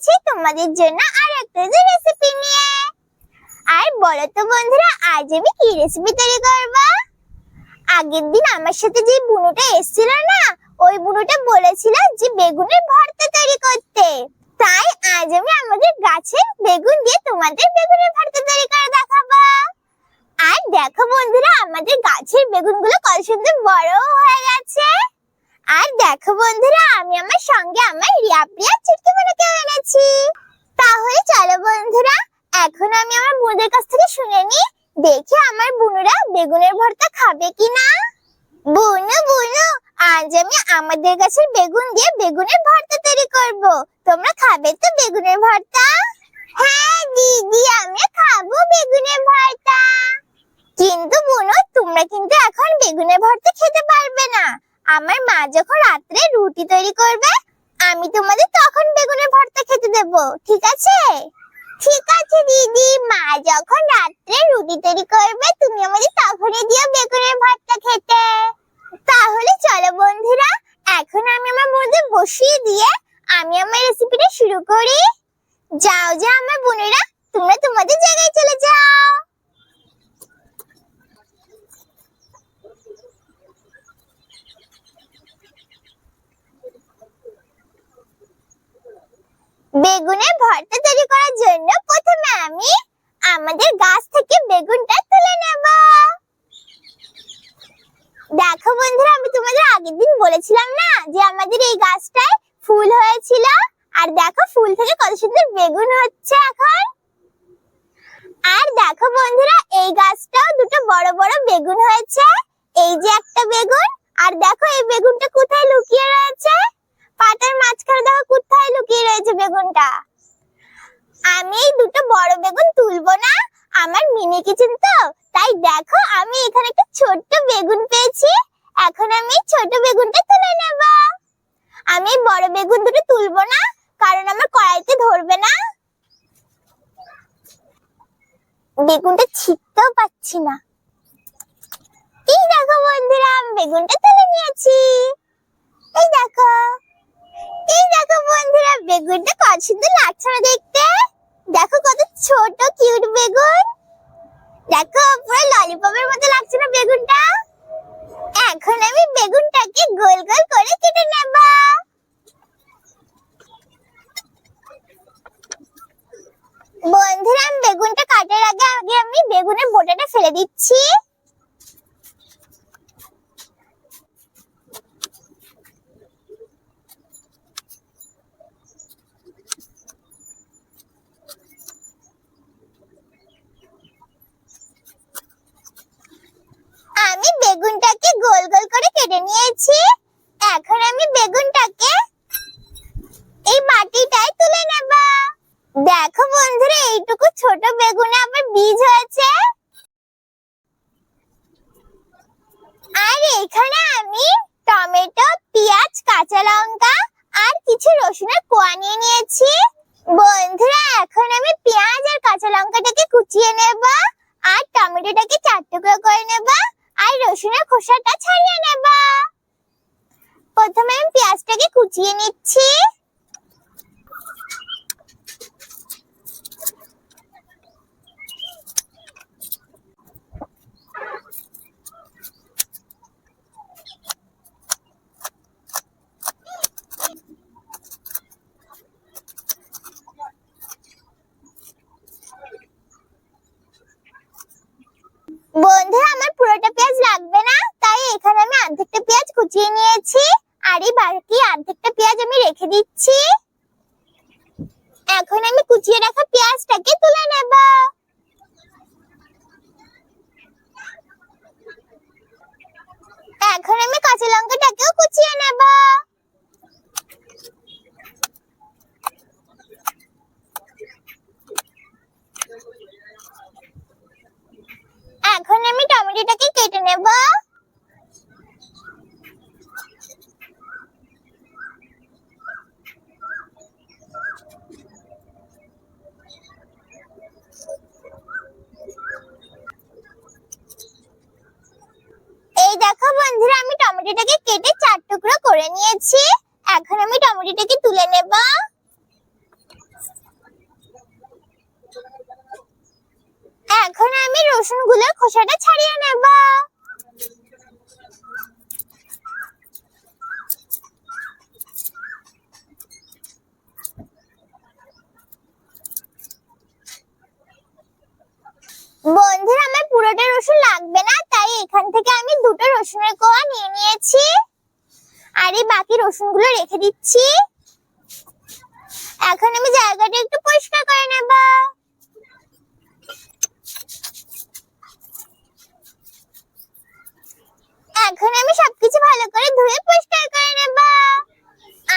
এসেছি তোমাদের জন্য আর একটা রেসিপি নিয়ে। আর বলো তো বন্ধুরা, আজ আমি কি রেসিপি তৈরি করব? আগের দিন আমার সাথে যে বুনুটা এসেছিল না, ওই বুনুটা বলেছিল যে বেগুনের ভর্তা তৈরি করতে। তাই আজ আমি আমাদের গাছের বেগুন দিয়ে তোমাদের বেগুনের ভর্তা তৈরি করে দেখাবো। আর দেখো বন্ধুরা, আমাদের গাছের বেগুনগুলো কত সুন্দর বড় হয়ে গেছে। আর দেখো বন্ধুরা, আমি আমার সঙ্গে আমার রিয়া প্রিয়া চুটকি বোনকেও এনেছি। তাহলে চলো বন্ধুরা, এখন আমি আমার বুনুদের কাছ থেকে শুনে নি, দেখি আমার বুনুরা বেগুনের ভর্তা খাবে কিনা। বুনু বুনু, আজ আমি আমাদের গাছের বেগুন দিয়ে বেগুনের ভর্তা তৈরি করব। তোমরা খাবে তো বেগুনের ভর্তা? হ্যাঁ দিদি, আমি খাবো বেগুনের ভর্তা। কিন্তু বুনু, তোমরা কিন্তু এখন বেগুনের ভর্তা খেতে পারবে না। আমার মা যখন রাত্রে রুটি তৈরি করবে, আমি তোমাদের তখন বেগুনের ভর্তা খেতে দেব, ঠিক আছে? ঠিক আছে দিদি, মা যখন রাত্রে রুটি তৈরি করবে, তুমি আমাদের তখনই দিও বেগুনের ভর্তা খেতে। তাহলে চলো বন্ধুরা, এখন আমি আমার বোনদের বসিয়ে দিয়ে আমি আমার রেসিপিটা শুরু করি। যাও যাও আমার বোনেরা, তোমরা তোমাদের জায়গায় চলে যাও। বেগুনের ভর্তা তৈরি করার জন্য প্রথমে আমি আমাদের গাছ থেকে বেগুনটা তুলে নেব। দেখো বন্ধুরা, আমি তোমাদের আগের দিন বলেছিলাম না যে আমাদের এই গাছটায় ফুল হয়েছিল। আর দেখো, ফুল থেকে কত সুন্দর বেগুন হচ্ছে এখন। আর দেখো বন্ধুরা, এই গাছটাও দুটো বড় বড় বেগুন হয়েছে। এই যে একটা বেগুন, আর দেখো এই বেগুনটা কোথায় লুকিয়ে রয়েছে, পাতার মাঝখানে দেখো কোথায় লুকিয়ে রয়েছে বেগুনটা। আমি এই দুটো বড় বেগুন তুলবো না, আমার মিনি কিচেন তো, তাই দেখো আমি এখানে একটা ছোট্ট বেগুন পেয়েছি। এখন আমি ছোট বেগুনটা তুলে নেব। আমি বড় বেগুন দুটো তুলবো না, কারণ আমার কড়াইতে ধরবে না। বেগুনটা ছিটতেও পাচ্ছি না। এই দেখো বন্ধুরা, আমি বেগুনটা তুলে নিয়েছি। এই দেখো, এই দেখো বন্ধুরা, বেগুনটা কত সুন্দর লাগছে না দেখতে। দেখো কত ছোট কিউট বেগুন। দেখো পুরো ললিপপের মতো লাগছে না বেগুনটা। এখন আমি বেগুনটাকে গোল গোল করে কেটে নেব। বন্ধুরা, আমি বেগুনটা কাটার আগে আমি বেগুনের বোটাটা ফেলে দিচ্ছি। আমি বেগুনটাকে গোল গোল করে কেটে নিয়েছি। এখন আমি বেগুনটাকে এই বাটিটায় তুলে নেব। দেখো বন্ধুরা, এইটুকু ছোট বেগুনে আবার বীজ হয়েছে। আর এখানে আমি টমেটো, পেঁয়াজ, কাঁচা লঙ্কা আর কিছু রসুনের কোয়া নিয়ে নিয়েছি। বন্ধুরা, এখন আমি পেঁয়াজ আর কাঁচা লঙ্কাটাকে কুচিয়ে নেব, আর টমেটোটাকে 4 টুকরো করে নেব, আর রসুনের খোসাটা ছাড়িয়ে নেব। প্রথমে আমি পেঁয়াজটাকে কুচিয়ে নিচ্ছি। বন্ধুরা, আমার পুরোটা পেঁয়াজ লাগবে না, তাই এখানে আমি অর্ধেকটা পেঁয়াজ কুচিয়ে নিয়েছি, আর এই বাকি অর্ধেকটা পেঁয়াজ আমি রেখে দিচ্ছি। এখন আমি কুচিয়ে রাখা পেঁয়াজটাকে তুলে নেব। এখন আমি কাঁচা লঙ্কাটাকেও কুচিয়ে নেব। এখন আমি টমেটোটাকে কেটে নেব। এই দেখো বন্ধুরা, আমি টমেটোটাকে কেটে 4 টুকরো করে নিয়েছি। এখন আমি টমেটোটাকে তুলে নেব। রসুনগুলোর খোসাটা ছাড়িয়ে নেব। বন্ধুরা, আমার পুরোটা রসুন লাগবে না, তাই এখান থেকে আমি দুটো রসুনের কোয়া নিয়ে নিয়েছি। আর এই বাকি রসুনগুলো রেখে দিচ্ছি। এখন আমি জায়গাটা একটু পরিষ্কার করে নেব। এখন আমি সবকিছু ভালো করে ধুয়ে পরিষ্কার করে নেব।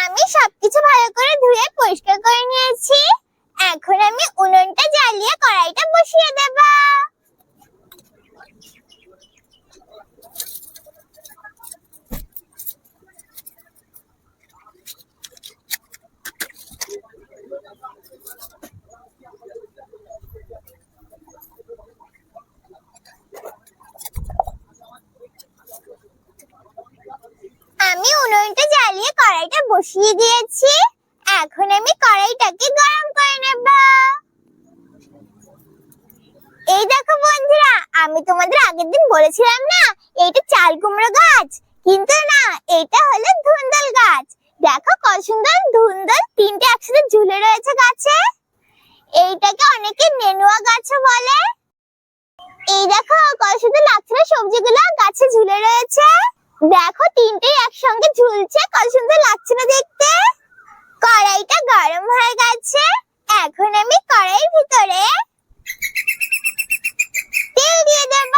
আমি সবকিছু ভালো করে ধুয়ে পরিষ্কার করে নিয়েছি। এখন আমি উনুনটা জ্বালিয়ে কড়াইটা বসিয়ে দেব। আমি উনুনটা জ্বালিয়ে কড়াইটা বসিয়ে দিয়েছি। এখন আমি কড়াইটাকে গরম করে নেব। এই দেখো বন্ধুরা, আমি তোমাদের আগের দিন বলেছিলাম না এইটা চাল কুমড়ো গাছ, কিন্তু না, এটা হলো ধুন্দল গাছ। দেখো কত সুন্দর ধুন্দল তিনটে একসাথে ঝুলে রয়েছে গাছে। এইটাকে অনেকে নেনুয়া গাছও বলে। এই দেখো কত সুন্দর লাগছে না সবজিগুলো গাছে ঝুলে রয়েছে। দেখো তিনটে একসঙ্গে ঝুলছে, কত সুন্দর লাগছে না দেখতে। কড়াইটা গরম হয়ে গেছে। এখন আমি কড়াইয়ের ভিতরে তেল দিয়ে দেব।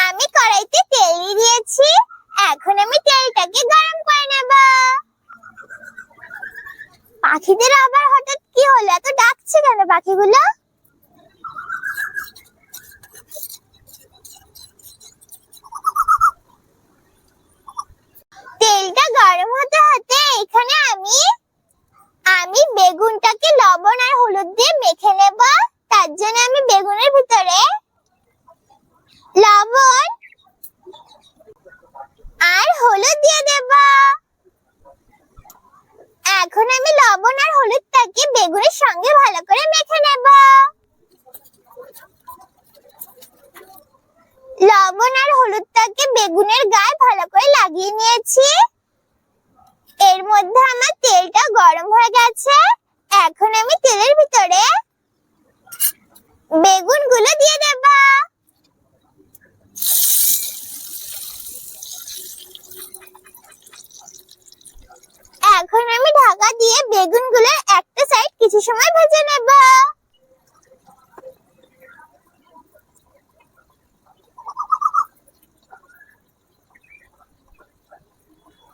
আমি কড়াইতে তেল দিয়ে দিয়েছি। এখন আমি তেলটাকে গরম করে নেব। পাখিদের আবার হঠাৎ কি হলো, এত ডাকছে কেন পাখিগুলো? তেলটা গরম হতে হতে এখানে আমি বেগুনটাকে লবণ আর হলুদ দিয়ে মেখে নেব। তার জন্য আমি বেগুনের ভিতরে লবণ আর হলুদ দিয়ে দেব। এখন আমি লবণ আর হলুদটাকে বেগুনের সঙ্গে ভালো করে মেখে নেব। লবণ আর হলুদটাকে বেগুনের গায়ে ভালো করে লাগিয়ে নিয়েছি। এর মধ্যে আমার তেলটা গরম হয়ে গেছে। এখন আমি তেলের ভিতরে বেগুনগুলো দিয়ে দেব। এখন আমি ঢাকা দিয়ে বেগুনগুলোর একটা সাইড কিছু সময় ভেজে নেব।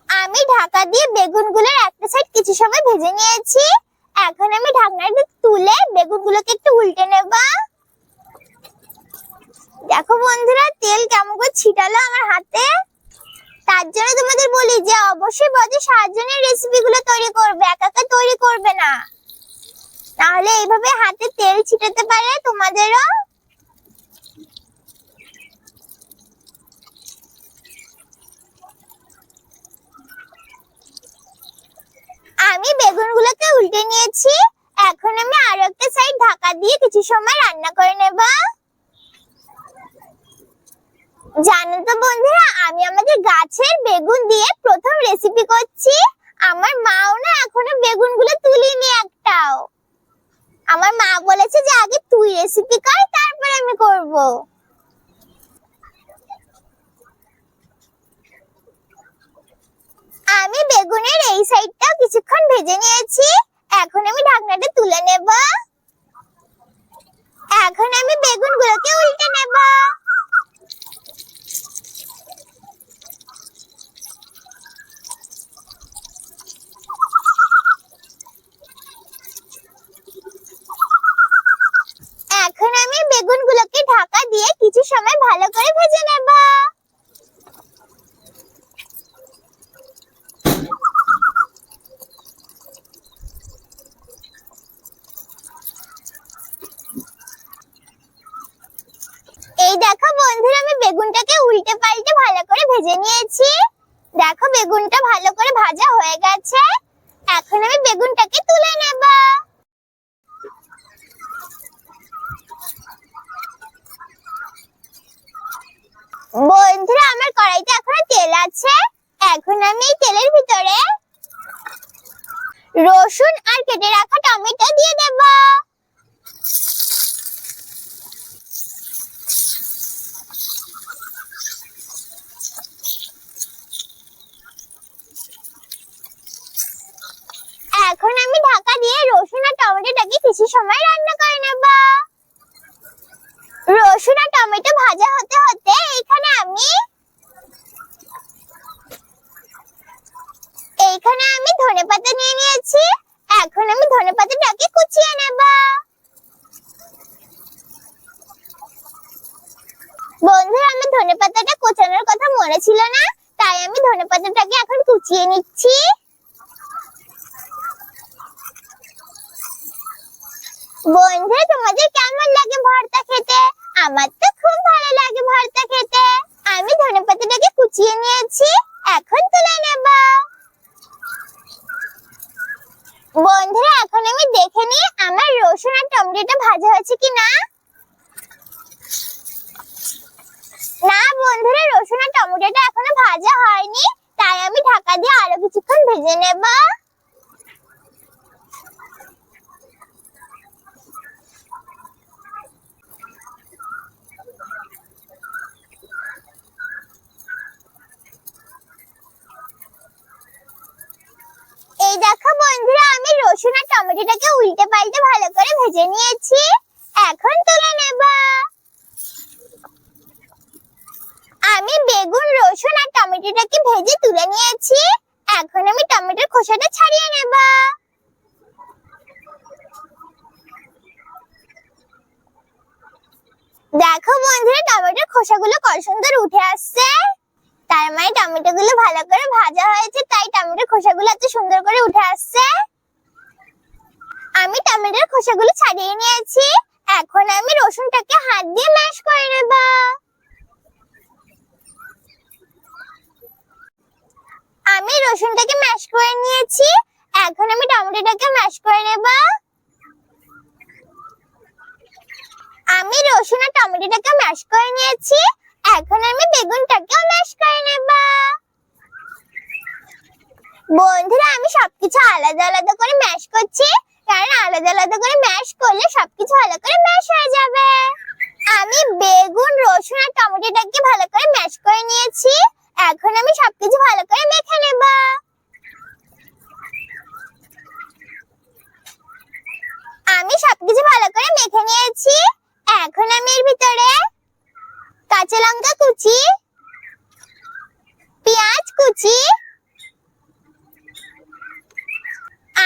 আমি ঢাকা দিয়ে বেগুনগুলোর একটা সাইড কিছু সময় ভেজে নিয়েছি। এখন আমি ঢাকনাটা তুলে বেগুনগুলোকে একটু উল্টে নেব। দেখো বন্ধুরা, তেল কেমন করে ছিটালো আমার হাতে। তার জন্য তোমাদের বলি যে অবশ্যই বাড়িতে সাহায্যের রেসিপিগুলো তৈরি করবে, একা একা তৈরি করবে না, তাহলে এইভাবে হাতে তেল ছিটাতে পারে তোমাদেরও। আমি বেগুনগুলোকে উল্টে নিয়েছি। এখন আমি আরো একটা সাইড ঢাকা দিয়ে কিছু সময় রান্না করে নেব। জানো তো বন্ধুরা, আমি আমাদের গাছের বেগুন দিয়ে প্রথম রেসিপি করছি। আমার মাও না এখনো বেগুনগুলো তুলিনি একটাও। আমার মা বলেছে যে আগে তুই রেসিপি কর, তারপরে আমি করব। আমি বেগুনের এই সাইডটা কিছুক্ষণ ভেজে নিয়েছি। এখন আমি ঢাকনাটা তুলে নেব। এখন আমি বেগুনগুলোকে উল্টে নেব। এখন আমি বেগুনগুলোকে ঢাকা দিয়ে কিছু সময় ভালো করে ভেজে নেব। এই দেখো বন্ধুরা, আমি বেগুনটাকে উল্টে পাল্টে ভালো করে ভেজে নিয়েছি। দেখো বেগুনটা ভালো করে ভাজা হয়ে গেছে। এখন আমি বেগুনটাকে তুলে নেব। বন্ধুরা, আমার কড়াইতে এখনো তেল আছে। এখন আমি এই তেলের ভিতরে রসুন আর কেটে রাখা টমেটো দিয়ে দেব। এখন আমি ঢাকা দিয়ে রসুন আর টমেটোটাকে কিছু সময় রান্না করে নেব। রসুন আর টমেটো ভাজা হতে হতে এখানে আমি ধনেপাতা নিয়ে নিয়েছি। এখন আমি ধনেপাতাটাকে কুচিয়ে নেব। বন্ধুরা, আমি ধনেপাতাটা কোচানোর কথা মনে ছিল না, তাই আমি ধনেপাতাটাকে এখন কুচিয়ে নিচ্ছি। বন্ধুরা, তোমাদের কেমন লাগে ভর্তা খেতে? আমার তো খুব ভালো লাগে ভর্তা খেতে। আমি ধনেপাতাটাকে কুচিয়ে নিয়েছি, এখন তুলে নেব। বন্ধুরা, এখন আমি দেখে নিই আমার রসুন আর টমেটোটা ভাজা হয়েছে কিনা। না বন্ধুরা, রসুন আর টমেটোটা এখনো ভাজা হয়নি, তাই আমি ঢাকা দিয়ে আরো কিছুক্ষণ ভেজে নেব। এই দেখো বন্ধুরা, আমি রসুন আর টমেটোটাকে উল্টে পাল্টে ভালো করে ভেজে নিয়েছি, এখন তুলে নেব। আমি বেগুন, রসুন আর টমেটোটাকে ভেজে তুলে নিয়েছি, এখন আমি টমেটোর খোসাটা ছাড়িয়ে নেব। দেখো বন্ধুরা, টমেটোর খোসাগুলো কত সুন্দর উঠে আসছে। তার মানে টমেটোগুলো ভালো করে ভাজা হয়েছে, তাই টমেটোর খোসাগুলো এত সুন্দর করে উঠে আসছে। আমি টমেটোর খোসাগুলো ছাড়িয়ে নিয়েছি, এখন আমি রসুনটাকে হাত দিয়ে ম্যাশ করে নেব। আমি রসুনটাকে ম্যাশ করে নিয়েছি, এখন আমি টমেটোটাকে ম্যাশ করে নেব। আমি রসুন আর টমেটোটাকে ম্যাশ করে নিয়েছি, এখন আমি বেগুনটাকেও ম্যাশ করে নেব। বন্ধুরা, আমি সবকিছু আলাদা আলাদা করে ম্যাশ করছি, কারণ আলাদা আলাদা করে ম্যাশ করলে সবকিছু ভালো করে ম্যাশ হয়ে যাবে। আমি বেগুন, রসুন আর টমেটোটাকে ভালো করে ম্যাশ করে নিয়েছি, এখন আমি সবকিছু ভালো করে মেখে নেব। আমি সবকিছু ভালো করে মেখে নিয়েছি, এখন আমি এর ভিতরে কাঁচা লঙ্কা কুচি, পেঁয়াজ কুচি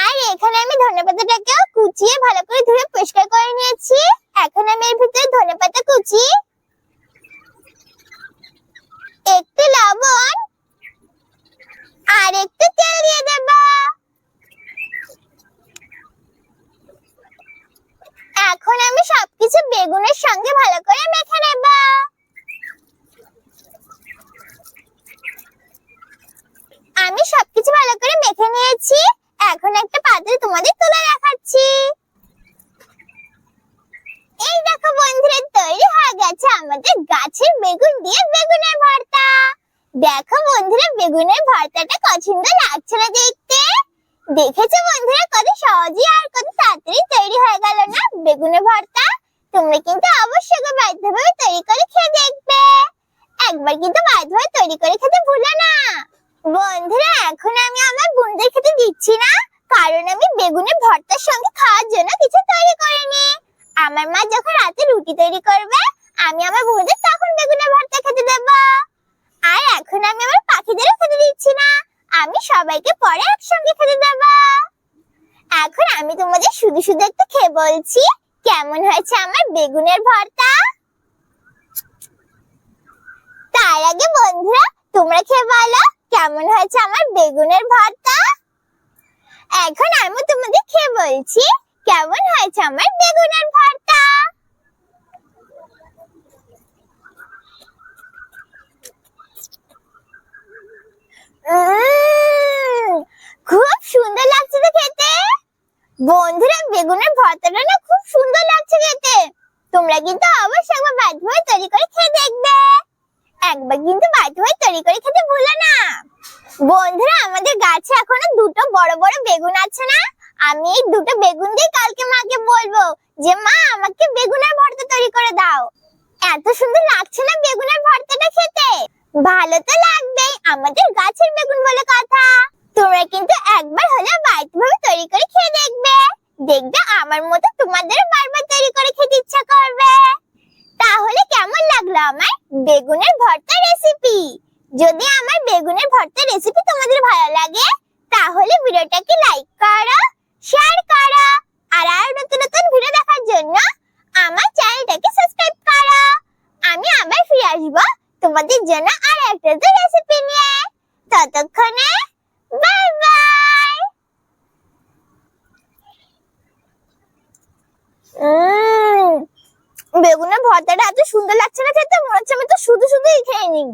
আর এখানে আমি ধনেপাতাটাকেও কুচিয়ে ভালো করে ধুয়ে পরিষ্কার করে নিয়েছি, এখন আমি এর ভিতরে ধনেপাতা কুচি, একটু লবণ আর একটু তেল দিয়ে দেব। এখন আমি সবকিছু বেগুনের সঙ্গে ভালো করে মেখে নেব। আমি সবকিছু ভালো করে মেখে নিয়েছি, এখন একটা পাত্রে তোমাদের তুলে দেখাচ্ছি। এই দেখো বন্ধুরা, তৈরি হয়ে গেছে আমাদের গাছের বেগুন দিয়ে বেগুনের ভর্তা। দেখো বন্ধুরা, বেগুনের ভর্তাটা কত সুন্দর লাগছে না দেখতে? দেখেছো বন্ধুরা, কত সহজে আর কত তাড়াতাড়ি তৈরি হয়ে গেল না বেগুনের ভর্তা? তোমরা কিন্তু অবশ্যই বাড়িতে ভাবে তৈরি করে খেয়ে দেখবে। একবার কিন্তু বাড়িতে ভাবে তৈরি করে খেতে ভুলো না। বন্ধুরা, এখন আমি আমার বোনদের খেতে দিচ্ছি না, কারণ আমি বেগুনের ভর্তার সঙ্গে খাওয়ার জন্য কিছু তৈরি করিনি। আমার মা যখন রাতে রুটি তৈরি করবে, আমি আমার বোনদের তখন বেগুনের ভর্তা খেতে দেব। আর এখন আমি আমার পাখিদেরও খেতে দিচ্ছি না, আমি সবাইকে পরে একসঙ্গে খেতে দেব। এখন আমি তোমাদের শুধু শুধু একটু খেয়ে বলছি কেমন হয়েছে আমার বেগুনের ভর্তা। তার আগে বন্ধুরা, তোমরা খেয়ে বলো কেমন হয়েছে আমার বেগুনের ভর্তা। এখন আমি তোমাদের খেয়ে বলছি কেমন হয়েছে আমার বেগুনের ভর্তা। খুব সুন্দর লাগছে বন্ধুরা, বেগুনের ভর্তাটা না খুব সুন্দর লাগছে খেতে। তোমরা কিন্তু অবশ্যই একবার বাড়িতে তৈরি করে খেয়ে দেখবে। একবার কিন্তু বাড়িতে তৈরি করে খেতে ভুলো না। বন্ধুরা, আমাদের গাছে এখনো দুটো বড় বড় বেগুন আছে না, আমি এই দুটো বেগুন দিয়ে কালকে মাকে বলবো যে মা, আমাকে বেগুনের ভর্তা তৈরি করে দাও। এত সুন্দর লাগছে না বেগুনের ভর্তাটা খেতে? ভালো তো লাগবেই, আমাদের গাছের বেগুন বলে কথা। তোমরা কিন্তু একবার হলেও বাড়িতে তৈরি করে খেয়ে দেখবে। দেখবে আমার মতো তোমাদের বারবার তৈরি করে খেতে ইচ্ছা করবে। তাহলে কেমন লাগলো আমার বেগুনের ভর্তা রেসিপি? যদি আমার বেগুনের ভর্তা রেসিপি তোমাদের ভালো লাগে, তাহলে ভিডিওটাকে লাইক করো, শেয়ার করো, আর নতুন নতুন ভিডিও দেখার জন্য আমার চ্যানেলটাকে সাবস্ক্রাইব করো। আমি আবার ফিরে আসবো তোমাদের জন্য আর একটা রেসিপি নিয়ে। ততক্ষণে বাই বাই। বেগুনের ভর্তাটা এত সুন্দর লাগছে না খেতে, মনে হচ্ছে আমি তো শুধু শুধুই খেয়ে নিই।